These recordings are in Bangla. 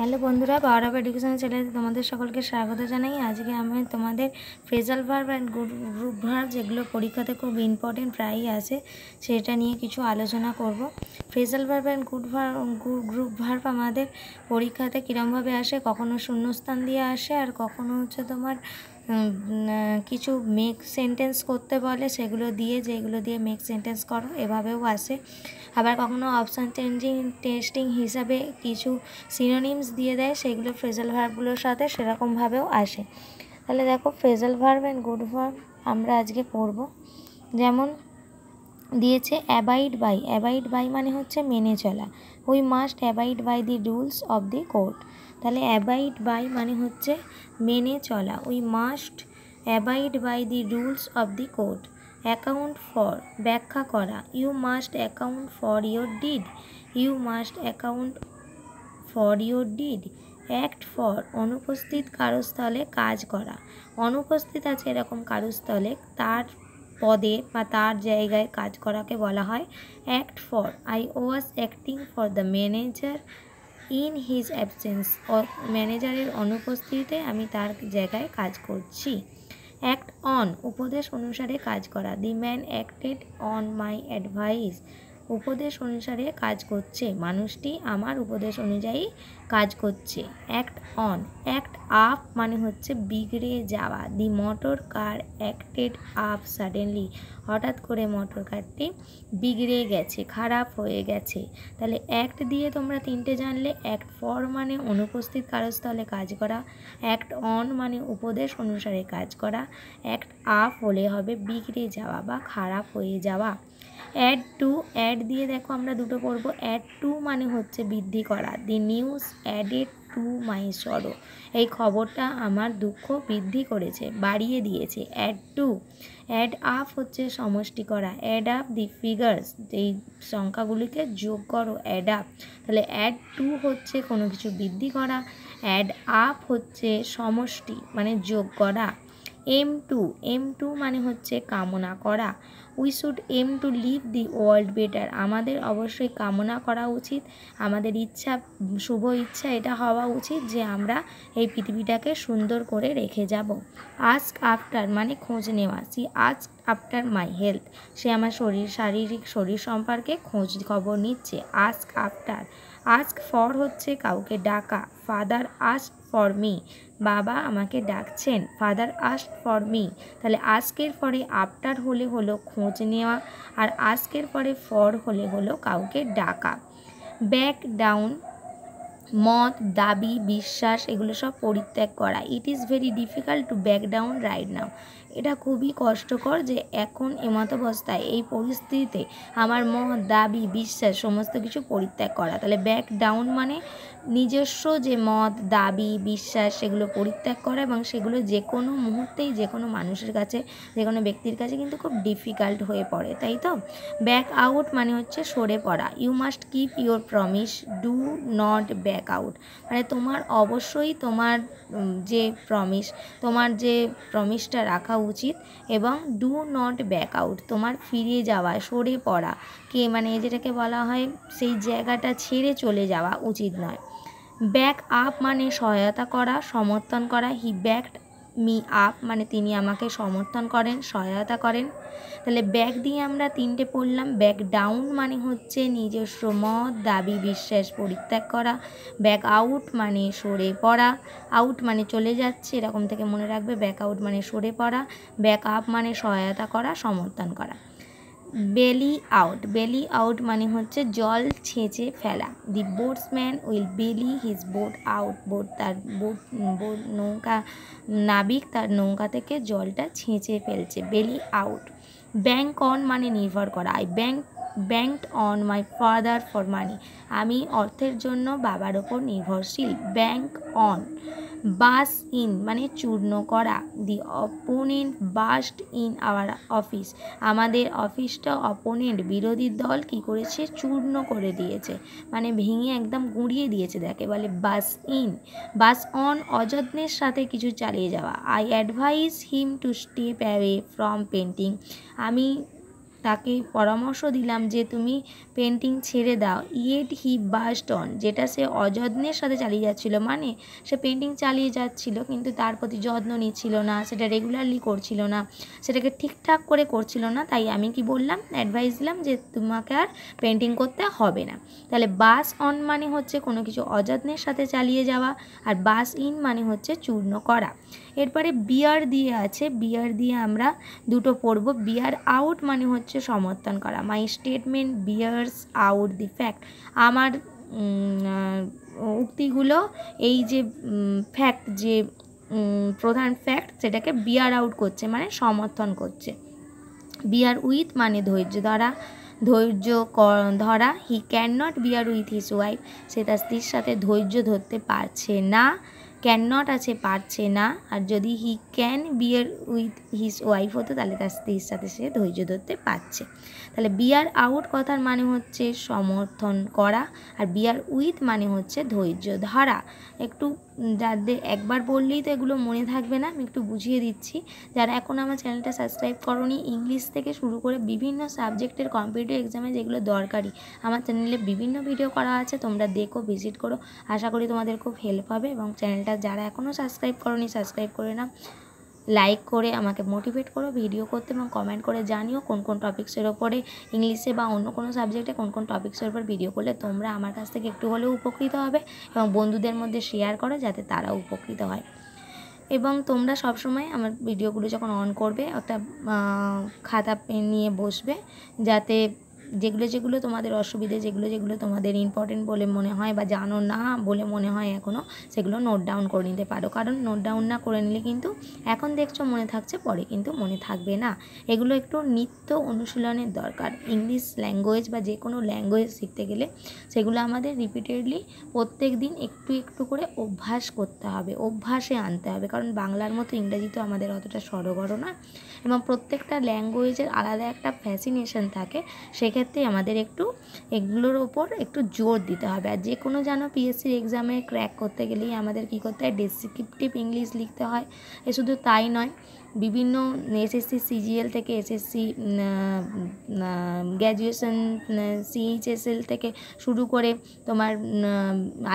হ্যালো বন্ধুরা, পাওয়ার অফ এডুকেশন চ্যানেলে তোমাদের সকলকে স্বাগত জানাই। আজকে আমি তোমাদের phrasal verb and group verb, যেগুলো পরীক্ষাতে খুব ইম্পর্টেন্ট প্রায়ই আসে, সেটা নিয়ে কিছু আলোচনা করব। Phrasal verb and group verb আমাদের পরীক্ষাতে কীরমভাবে আসে, কখনো শূন্যস্থান দিয়ে আসে, আর কখনো হচ্ছে তোমার কিছু মেক সেন্টেন্স করতে বলে, সেগুলো দিয়ে যেগুলো দিয়ে মেক সেন্টেন্স করো, এভাবেও আসে। আবার কখনো অপশান টেস্টিং হিসাবে কিছু সিনোনিমস দিয়ে দেয়, সেগুলো ফ্রেজাল ভার্বগুলোর সাথে সেরকমভাবেও আসে। তাহলে দেখো, phrasal verb and good verb আমরা আজকে পড়ব। যেমন দিয়েছে অ্যাবাইড বাই। অ্যাবাইড বাই মানে হচ্ছে মেনে চলা। We must abide by the rules of the court. তাহলে অ্যাবাইড বাই মানে হচ্ছে মেনে চলা। We must abide by the rules of the court. Account for ব্যাখ্যা করা। You must account for your deed. You must account for your deed. Act for অনুপস্থিত কারো স্থলে কাজ করা। অনুপস্থিত আছে এরকম কারো স্থলে তার পদে বা তার জায়গায় কাজ করাকে বলা হয় act for. I was acting for the manager in his absence. ম্যানেজারের অনুপস্থিতিতে আমি তার জায়গায় কাজ করছি। অ্যাক্ট অন উপদেশ অনুসারে কাজ করা। The man acted on my advice. উপদেশ অনুসারে কাজ করছে, মানুষটি আমার উপদেশ অনুযায়ী কাজ করছে। Act on. অ্যাক্ট আপ মানে হচ্ছে বিগড়ে যাওয়া। The motor car acted up suddenly. হঠাৎ করে মোটর কারটি বিগড়ে গেছে, খারাপ হয়ে গেছে। তাহলে অ্যাক্ট দিয়ে তোমরা তিনটে জানলে। অ্যাক্ট ফর মানে অনুপস্থিত কারো স্থলে কাজ করা। অ্যাক্ট অন মানে উপদেশ অনুসারে কাজ করা। অ্যাক্ট আপ হলে হবে বিগড়ে যাওয়া বা খারাপ হয়ে যাওয়া। Add to. অ্যাড দিয়ে দেখো আমরা দুটো পড়বো। অ্যাড টু মানে হচ্ছে বৃদ্ধি করা। দি নিউজ অ্যাডেড টু মাই সরো। এই খবরটা আমার দুঃখ বৃদ্ধি করেছে, বাড়িয়ে দিয়েছে। Add to. অ্যাড আপ হচ্ছে সমষ্টি করা। অ্যাড আপ দি ফিগার্স। এই সংখ্যাগুলিকে যোগ করো, অ্যাড আপ। তাহলে অ্যাড টু হচ্ছে কোনো কিছু বৃদ্ধি করা। অ্যাড আপ হচ্ছে সমষ্টি মানে যোগ করা। M two. এম টু মানে হচ্ছে কামনা করা। We should aim to leave the world better. আমাদের অবশ্যই কামনা করা উচিত, আমাদের ইচ্ছা, শুভ ইচ্ছা এটা হওয়া উচিত যে আমরা এই পৃথিবীটাকে সুন্দর করে রেখে যাব। আস্ক আফটার মানে খোঁজ নেওয়া। She ask after my health. সে আমার শারীরিক শরীর সম্পর্কে খোঁজ খবর নিচ্ছে। Ask after. আস্ক ফর হচ্ছে কাউকে ডাকা। Father ask for me. বাবা আমাকে ডাকছেন। Father ask for me. তাহলে আস্কের পরে আফটার হলে হলো খোঁজ নেওয়া, আর আস্কের পরে ফর হলে হলো কাউকে ডাকা। ব্যাক ডাউন মত, দাবি, বিশ্বাস এগুলো সব পরিত্যাগ করা। It is very difficult to back down right now. এটা খুবই কষ্টকর যে এখন এমতাবস্থায় এই পরিস্থিতিতে আমার মত, দাবি, বিশ্বাস সমস্ত কিছু পরিত্যাগ করা। তাহলে ব্যাক ডাউন মানে নিজস্ব যে মত, দাবি, বিশ্বাস সেগুলো পরিত্যাগ করা, এবং সেগুলো যে কোনো মুহূর্তেই যে কোনো মানুষের কাছে, যে কোনো ব্যক্তির কাছে কিন্তু খুব ডিফিকাল্ট হয়ে পড়ে, তাই তো। ব্যাক আউট মানে হচ্ছে সরে পড়া। You must keep your promise, do not back out. মানে তোমার অবশ্যই তোমার যে প্রমিস, তোমার যে প্রমিসটা রাখা উচিত, এবং ডু নট ব্যাক আউট তোমার ফিরে যাওয়া, সরে পড়া কে মানে যেটাকে বলা হয় সেই জায়গাটা ছেড়ে চলে যাওয়া উচিত নয়। ব্যাক আপ মানে সহায়তা করা, সমর্থন করা। হি ব্যাকড মি আপ মানে তিনি আমাকে সমর্থন করেন, সহায়তা করেন। তাহলে ব্যাক দিয়ে আমরা তিনটে পড়লাম। ব্যাক ডাউন মানে হচ্ছে নিজস্ব মত, দাবি, বিশ্বাস পরিত্যাগ করা। ব্যাক আউট মানে সরে পড়া। আউট মানে চলে যাচ্ছে, এরকম থেকে মনে রাখবে। ব্যাক আউট মানে সরে পড়া। ব্যাক আপ মানে সহায়তা করা, সমর্থন করা। বেলি আউট। বেলি আউট মানে হচ্ছে জল ছেঁচে ফেলা। দি বোটসম্যান উইল বেলি হিজ বোট আউট। তার নৌকা নাবিক তার নৌকা থেকে জলটা ছেঁচে ফেলছে। বেলি আউট। ব্যাংক অন মানে নির্ভর করা। I banked on my father for money. আমি অর্থের জন্য বাবার ওপর নির্ভরশীল। Bank on. বাস ইন মানে চূর্ণ করা। The opponent burst in our office. আমাদের অফিসটা অপোনেন্ট বিরোধী দল কি করেছে, চূর্ণ করে দিয়েছে, মানে ভেঙে একদম গুঁড়িয়ে দিয়েছে, দেখে বলে বাস ইন। বাস অন অযত্নের সাথে কিছু চালিয়ে যাওয়া। I advice him to step away from painting. আমি তাকে পরামর্শ দিলাম যে তুমি পেন্টিং ছেড়ে দাও। ইয়েট হি বাস্ট অন, যেটা সে অযত্নের সাথে চালিয়ে যাচ্ছিলো, মানে সে পেন্টিং চালিয়ে যাচ্ছিলো কিন্তু তার প্রতি যত্ন নিচ্ছিল না, সেটা রেগুলারলি করছিল না, সেটাকে ঠিকঠাক করে করছিল না। তাই আমি কি বললাম, অ্যাডভাইস দিলাম যে তোমাকে আর পেন্টিং করতে হবে না। তাহলে বাস অন মানে হচ্ছে কোনো কিছু অযত্নের সাথে চালিয়ে যাওয়া, আর বাস ইন মানে হচ্ছে চূর্ণ করা। এরপরে বিয়ার দিয়ে আছে, বিয়ার দিয়ে আমরা দুটো পড়ব। বিয়ার আউট মানে হচ্ছে সমর্থন করা। My statement bears out the fact, আমার উক্তিগুলো এই যে ফ্যাক্ট, যে প্রধান ফ্যাক্ট, সেটাকে বিয়ার আউট করছে মানে সমর্থন করছে। বিয়ার উইথ মানে ধৈর্য ধরা, ধৈর্য ধরা। He can not bear with his wife, সে তার স্ত্রীর সাথে ধৈর্য ধরতে পারছে না। ক্যান নট আছে পারছে না, আর যদি he can beer with his wife হতো তাহলে তার স্ত্রীর সাথে সে ধৈর্য ধরতে পারছে। তাহলে বিয়ার আউট কথার মানে হচ্ছে সমর্থন করা, আর বিয়ার উইথ মানে হচ্ছে ধৈর্য ধরা। একটু যাদের একবার বললেই তো এগুলো মনে থাকবে না, আমি একটু বুঝিয়ে দিচ্ছি। যারা এখন আমার চ্যানেলটা সাবস্ক্রাইব করোনি, ইংলিশ থেকে শুরু করে বিভিন্ন সাবজেক্টের কম্পিটিটিভ এক্সামে যেগুলো দরকারি আমার চ্যানেলে বিভিন্ন ভিডিও করা আছে, তোমরা দেখো, ভিজিট করো। আশা করি তোমাদের খুব হেল্প হবে। এবং চ্যানেলটা যারা এখনও সাবস্ক্রাইব করোনি, সাবস্ক্রাইব করে নাও, লাইক করে আমাকে মোটিভেট করো ভিডিও করতে, এবং কমেন্ট করে জানিও কোন কোন টপিক্সের ওপরে, ইংলিশে বা অন্য কোনো সাবজেক্টে কোন কোন টপিক্সের ওপর ভিডিও করলে তোমরা আমার কাছ থেকে একটু হলেও উপকৃত হবে, এবং বন্ধুদের মধ্যে শেয়ার করো যাতে তারাও উপকৃত হয়। এবং তোমরা সবসময় আমার ভিডিওগুলো যখন অন করবে একটা খাতা পেন নিয়ে বসবে, যাতে যেগুলো যেগুলো তোমাদের অসুবিধে, যেগুলো যেগুলো তোমাদের ইম্পর্টেন্ট বলে মনে হয় বা জানো না বলে মনে হয় এখনও, সেগুলো নোট ডাউন করে নিতে পারো। কারণ নোট ডাউন না করে নিলে কিন্তু এখন দেখছো মনে থাকছে, পরে কিন্তু মনে থাকবে না। এগুলো একটু নিত্য অনুশীলনের দরকার। ইংলিশ ল্যাঙ্গুয়েজ বা যে কোনো ল্যাঙ্গুয়েজ শিখতে গেলে সেগুলো আমাদের রিপিটেডলি প্রত্যেক দিন একটু একটু করে অভ্যাস করতে হবে, অভ্যাসে আনতে হবে। কারণ বাংলার মতো ইংরেজি তো আমাদের অতটা সড়গড় না, এবং প্রত্যেকটা ল্যাঙ্গুয়েজের আলাদা একটা ফ্যাসিনেশন থাকে। সেক্ষেত্রে আমাদের একটু এগুলোর ওপর একটু জোর দিতে হবে। আর যে কোনো জানো পিএসসির এক্সামে ক্র্যাক করতে গেলেই আমাদের কী করতে হয়, ডেসক্রিপটিভ ইংলিশ লিখতে হয়। শুধু তাই নয়, বিভিন্ন এসএসসি সিজিএল থেকে এসএসসি গ্র্যাজুয়েশন সিএইচএসএল থেকে শুরু করে তোমার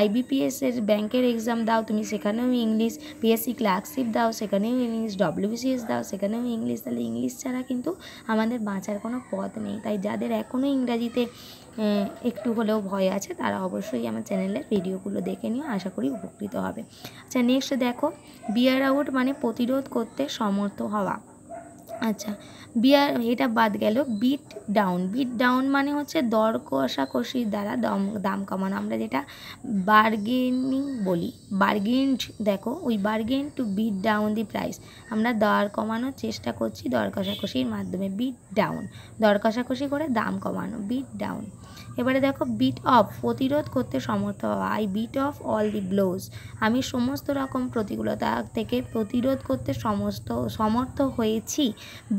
আইবিপিএসের ব্যাংকের এক্সাম দাও তুমি, সেখানেও ইংলিশ। পিএসসি ক্লার্কশিপ দাও, সেখানেও ইংলিশ। ডব্লিউবিসিএস দাও, সেখানেও ইংলিশ। তাহলে ইংলিশ ছাড়া কিন্তু আমাদের বাঁচার কোনো পথ নেই। তাই যাদের এখনও ইংরাজিতে একটু হলেও ভয় আছে তারা অবশ্যই আমার চ্যানেলের ভিডিওগুলো দেখে নিও, আশা করি উপকৃত হবে। আচ্ছা, নেক্সট দেখো, বিয়ার আউট মানে প্রতিরোধ করতে সমর্থ হওয়া। আচ্ছা, বিয়ার এটা বাদ গেল। বিট ডাউন, বিট ডাউন মানে হচ্ছে দর কষাকষির দ্বারা দাম কমানো। আমরা যেটা বার্গেনিং বলি, বার্গেন্ড, দেখো we bargain to beat down the price, আমরা দর কমানোর চেষ্টা করছি দর কষাকষির মাধ্যমে। বিট ডাউন, দর কষাকষি করে দাম কমানো, বিট ডাউন। এবারে দেখো, বিট অফ, প্রতিরোধ করতে সমর্থ হওয়া। I beat off all the blows, আমি সমস্ত রকম প্রতিকূলতা থেকে প্রতিরোধ করতে সমর্থ হয়েছি।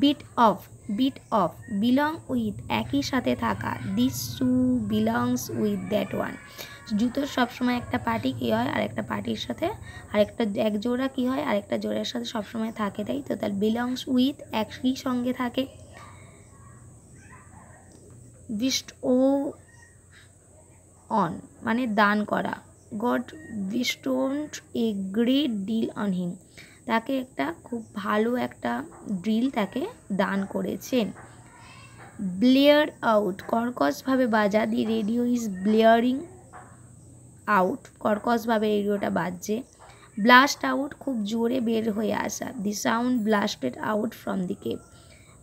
Beat off, beat off, belong with, একই সাথে থাকা। This shoe belongs with that one, জুতোর সবসময় একটা পার্টি কী হয় আরেকটা পার্টির সাথে, আরেকটা এক জোড়া কী হয় আরেকটা জোড়ার সাথে সবসময় থাকে, তাই তো। তাহলে বিলংস উইথ একই সঙ্গে থাকে। বিস্ট ও অন মানে দান করা। God bestowed a great deal on him, তাকে একটা খুব ভালো একটা ড্রিল তাকে দান করেছেন। ব্লেয়ার আউট, কর্কশভাবে বাজা। দি রেডিও ইজ ব্লেয়ারিং আউট, কর্কশভাবে রেডিওটা বাজছে। ব্লাস্ট আউট, খুব জোরে বের হয়ে আসা। দি sound ব্লাস্টেড out from the cave,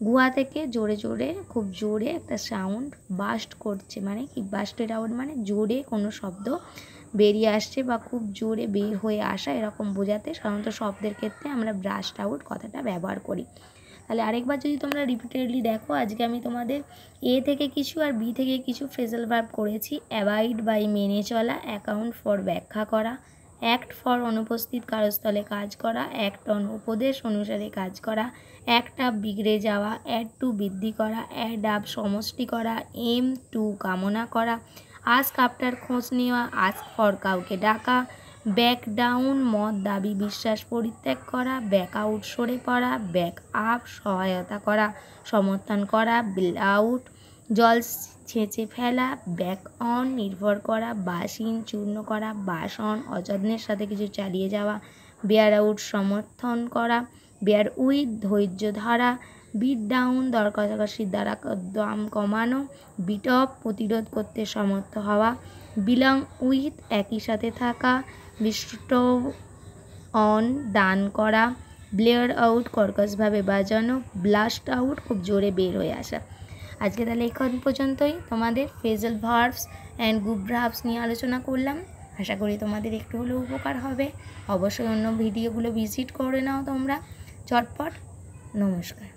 গুহা থেকে জোরে জোরে, খুব জোরে একটা সাউন্ড বাস্ট করছে, মানে কি বাস্টেড আউট মানে জোরে কোনো শব্দ বেরিয়ে আসছে বা খুব জোরে বের হয়ে আসা, এরকম বোঝাতে সাধারণত শব্দের ক্ষেত্রে আমরা ব্রাস্ট আউট কথাটা ব্যবহার করি। তাহলে আরেকবার যদি তোমরা রিপিটেডলি দেখো, আজকে আমি তোমাদের এ থেকে কিছু আর বি থেকে কিছু ফ্রেজাল ভার্ব করেছি। অ্যাবাইড বাই মেনে চলা, অ্যাকাউন্ট ফর ব্যাখ্যা করা, অ্যাক্ট ফর অনুপস্থিত কারস্থলে কাজ করা, অ্যাক্ট অন উপদেশ অনুসারে কাজ করা, অ্যাক্ট আপ বিগড়ে যাওয়া, অ্যাড টু বৃদ্ধি করা, অ্যাড আপ সমষ্টি করা, এম টু কামনা করা, আস্ক আফটার খোঁজ নেওয়া, আস্ক ফর কাউকে ডাকা, ব্যাক ডাউন মত দাবি বিশ্বাস পরিত্যাগ করা, ব্যাক আউট সরে পড়া, ব্যাক আপ সহায়তা করা সমর্থন করা, বিল আউট জল ছেঁচে ফেলা, ব্যাক অন নির্ভর করা, বাসিন চূর্ণ করা, বাস অন অযত্নের সাথে কিছু চালিয়ে যাওয়া, বেয়ার আউট সমর্থন করা, বেয়ার উইথ ধৈর্য ধরা, বিট ডাউন দর কষাকষির দ্বারা দাম কমানো, বিট অফ প্রতিরোধ করতে সমর্থ হওয়া, বিলং উইথ একই সাথে থাকা, বিস্টোভ অন দান করা, ব্লেয়ার আউট কর্কশভাবে বাজানো, ব্লাস্ট আউট খুব জোরে বের হয়ে আসা। আজকে তাহলে এখন পর্যন্তই তোমাদের phrasal verbs and group verbs নিয়ে আলোচনা করলাম। আশা করি তোমাদের একটু হলেও উপকার হবে। অবশ্যই অন্য ভিডিওগুলো ভিজিট করে নাও তোমরা চটপট। নমস্কার।